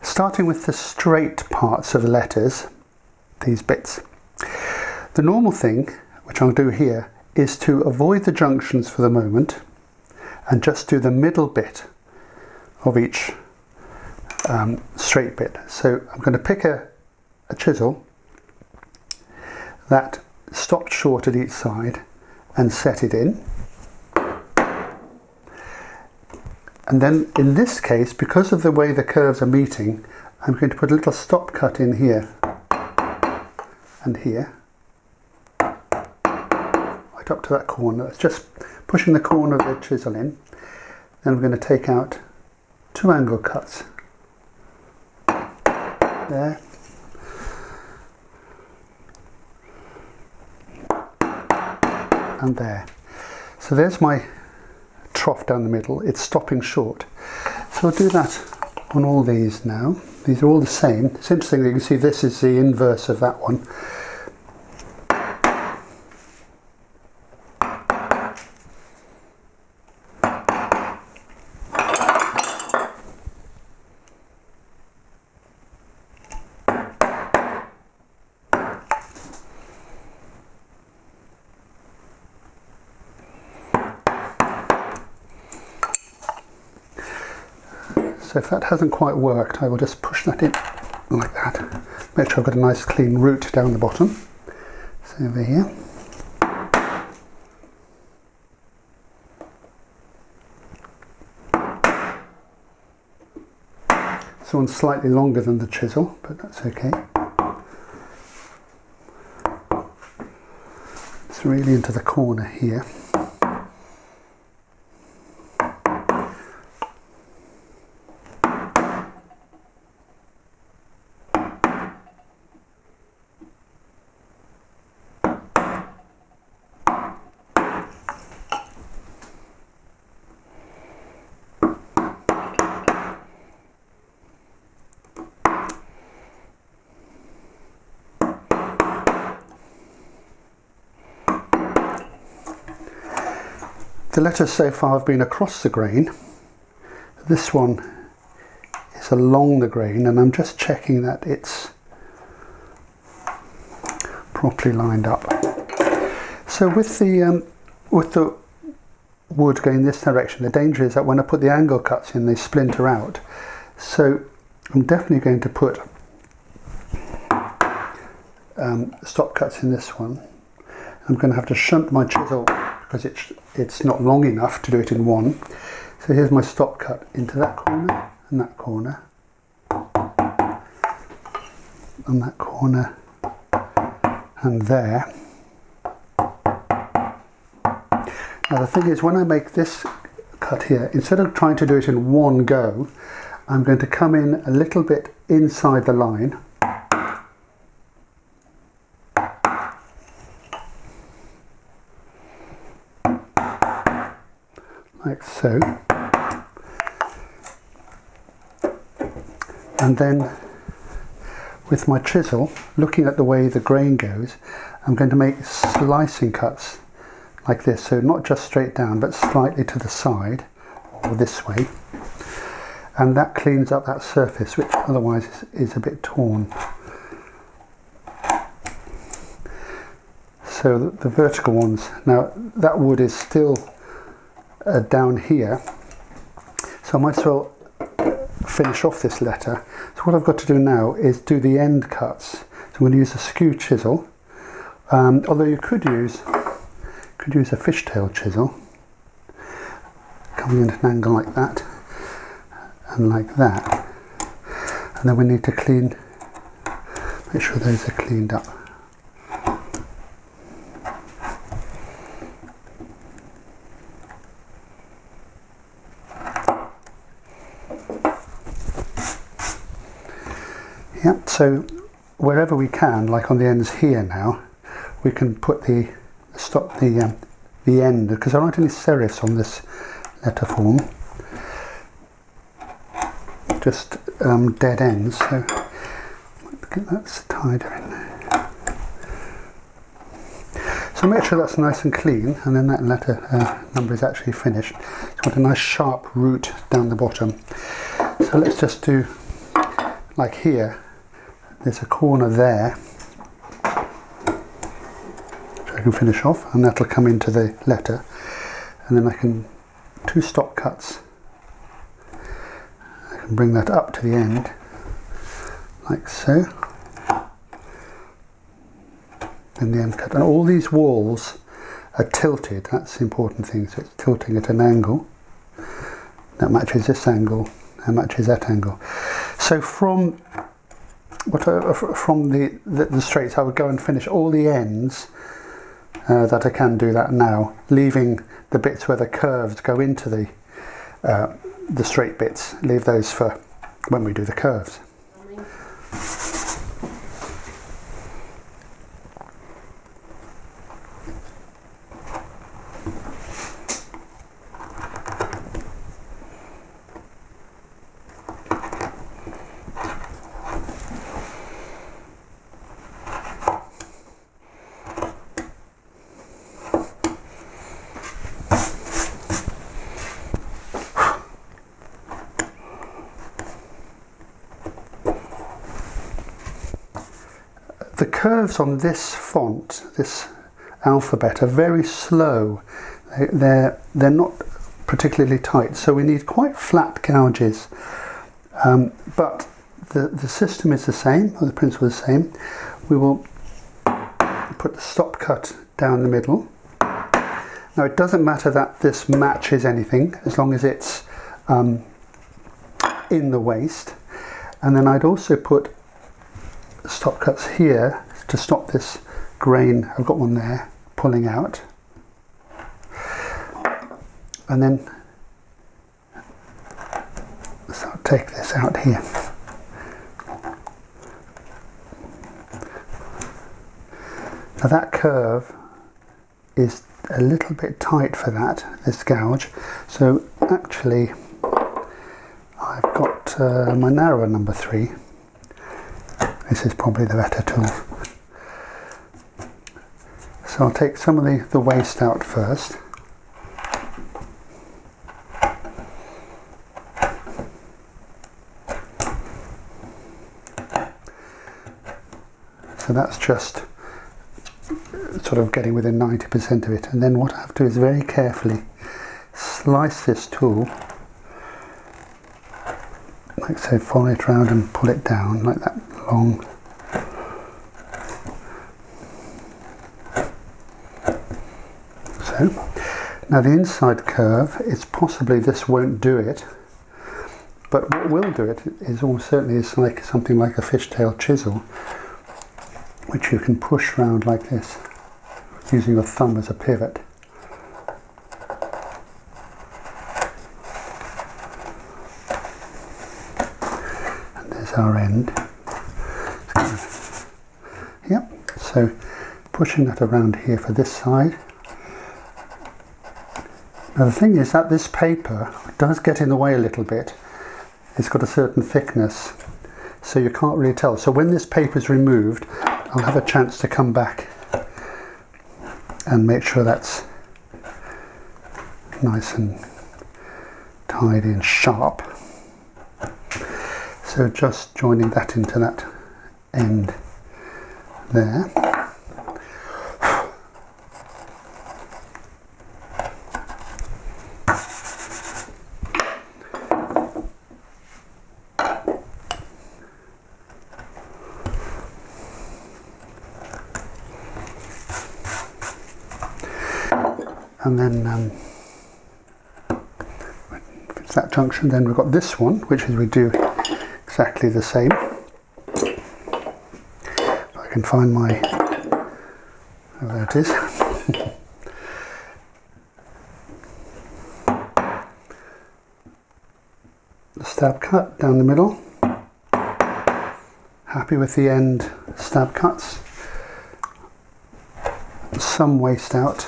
starting with the straight parts of the letters, these bits. The normal thing, which I'll do here, is to avoid the junctions for the moment and just do the middle bit of each straight bit. So I'm going to pick a chisel that stopped short at each side and set it in. And then in this case, because of the way the curves are meeting, I'm going to put a little stop cut in here and here, right up to that corner. It's just pushing the corner of the chisel in. Then I'm going to take out 2 angle cuts. There. And there. So there's my trough down the middle. It's stopping short. So I'll do that on all these now. These are all the same. It's interesting that you can see this is the inverse of that one. So if that hasn't quite worked, I will just push that in like that. Make sure I've got a nice clean root down the bottom. So over here. This one's slightly longer than the chisel, but that's okay. It's really into the corner here. The letters so far have been across the grain. This one is along the grain, and I'm just checking that it's properly lined up. So with the wood going this direction, the danger is that when I put the angle cuts in, they splinter out. So I'm definitely going to put stop cuts in this one. I'm going to have to shunt my chisel because it's not long enough to do it in one. So here's my stop cut into that corner and that corner and that corner and there. Now the thing is, when I make this cut here, instead of trying to do it in one go, I'm going to come in a little bit inside the line. Like so. And then with my chisel, looking at the way the grain goes, I'm going to make slicing cuts like this, so not just straight down but slightly to the side or this way, and that cleans up that surface which otherwise is a bit torn. So the vertical ones, now that wood is still down here, so I might as well finish off this letter. So what I've got to do now is do the end cuts. So I'm going to use a skew chisel, although you could use a fishtail chisel, coming in at an angle like that and like that, and then we need to make sure those are cleaned up. Yep, so wherever we can, like on the ends here now, we can put the end, because I don't want any serifs on this letter form, just dead ends, so get that tighter in there. So make sure that's nice and clean, and then that letter number is actually finished. It's got a nice sharp root down the bottom. So let's just do like here, there's a corner there which I can finish off, and that'll come into the letter, and then I can 2 stop cuts. I can bring that up to the end like so, and the end cut. And all these walls are tilted. That's the important thing. So it's tilting at an angle that matches this angle and matches that angle. So from the straights, I would go and finish all the ends that I can do that now, leaving the bits where the curves go into the straight bits. Leave those for when we do the curves. The curves on this font, this alphabet, are very slow. They're not particularly tight, so we need quite flat gouges. But the system is the same, or the principle is the same. We will put the stop cut down the middle. Now it doesn't matter that this matches anything, as long as it's in the waist. And then I'd also put stop cuts here to stop this grain, I've got one there, pulling out. And then so I'll take this out here. Now that curve is a little bit tight for that, this gouge. So actually I've got my narrower number 3. This is probably the better tool. So I'll take some of the waste out first. So that's just sort of getting within 90% of it. And then what I have to do is very carefully slice this tool, like so, follow it around and pull it down like that long. So now the inside curve, it's possibly this won't do it, but what will do it is almost certainly is like something like a fishtail chisel, which you can push round like this using your thumb as a pivot. And there's our end. Yep, so pushing that around here for this side. Now the thing is that this paper does get in the way a little bit. It's got a certain thickness, so you can't really tell. So when this paper is removed, I'll have a chance to come back and make sure that's nice and tidy and sharp. So just joining that into that end there. And then it's that junction. Then we've got this one, which is we do exactly the same. If I can find my, oh, there it is. The stab cut down the middle. Happy with the end stab cuts. Some waste out.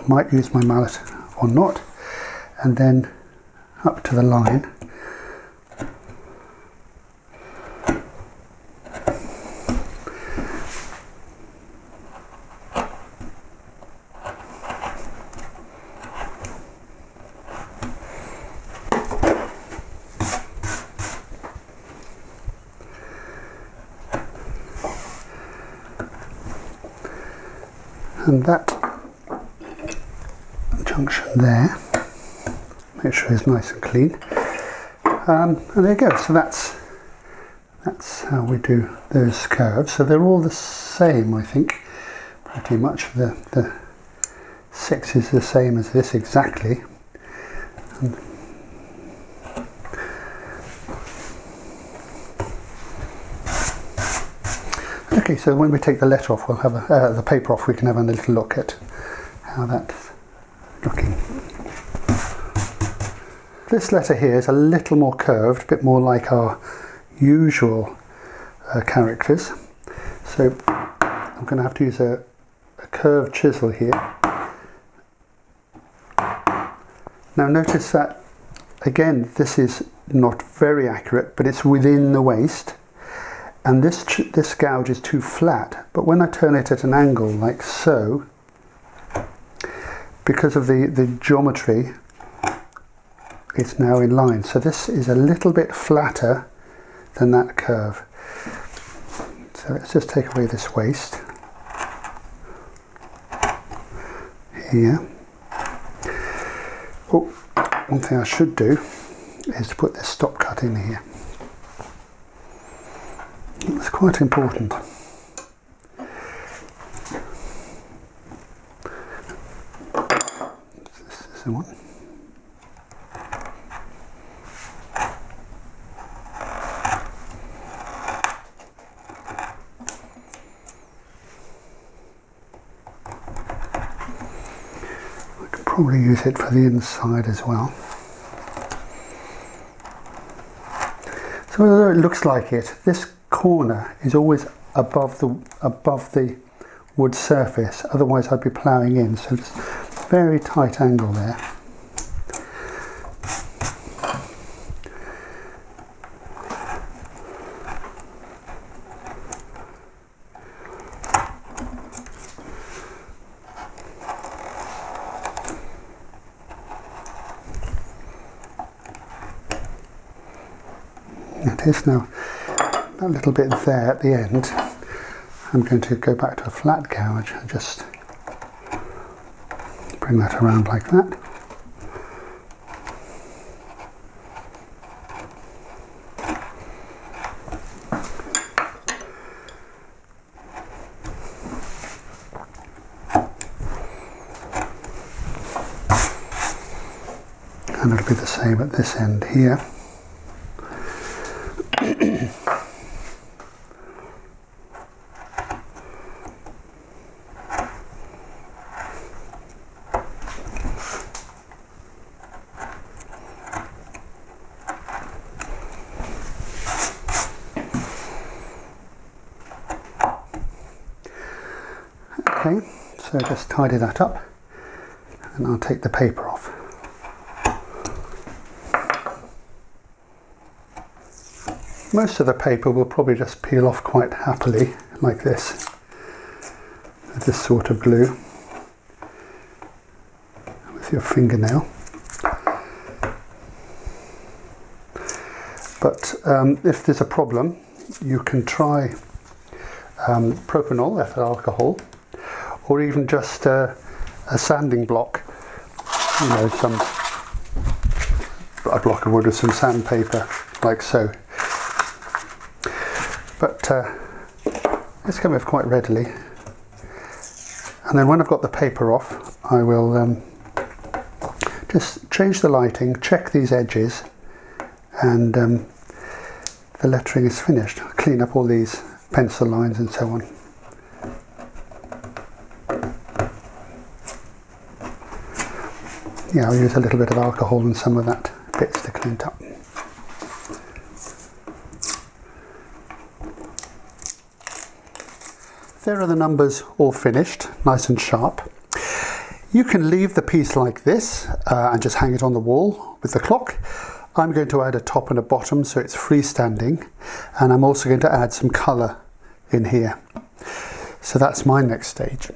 Might use my mallet or not, and then up to the line. And that junction there, make sure it's nice and clean. And there you go. So that's how we do those curves. So they're all the same, I think, pretty much. The 6 is the same as this exactly. And okay, so when we take the letter off, we'll have the paper off. We can have a little look at how that's looking. This letter here is a little more curved, a bit more like our usual characters. So I'm going to have to use a curved chisel here. Now notice that, again, this is not very accurate, but it's within the waist. And this gouge is too flat, but when I turn it at an angle like so, because of the geometry, it's now in line. So this is a little bit flatter than that curve. So let's just take away this waist here. Oh, one thing I should do is to put this stop cut in here. It's quite important. This is the one. I could probably use it for the inside as well. So although it looks like it, this corner is always above the wood surface, otherwise I'd be ploughing in, so just very tight angle there. It is now a little bit there at the end. I'm going to go back to a flat gouge and just bring that around like that. And it'll be the same at this end here. Okay, so just tidy that up and I'll take the paper off. Most of the paper will probably just peel off quite happily like this, with this sort of glue with your fingernail. But if there's a problem, you can try propanol, ethyl alcohol, or even just a sanding block, you know, a block of wood with some sandpaper, like so. But this came off quite readily. And then when I've got the paper off, I will just change the lighting, check these edges, and the lettering is finished. I'll clean up all these pencil lines and so on. Yeah, I'll use a little bit of alcohol and some of that bits to clean it up. There are the numbers all finished, nice and sharp. You can leave the piece like this and just hang it on the wall with the clock. I'm going to add a top and a bottom so it's freestanding, and I'm also going to add some colour in here. So that's my next stage.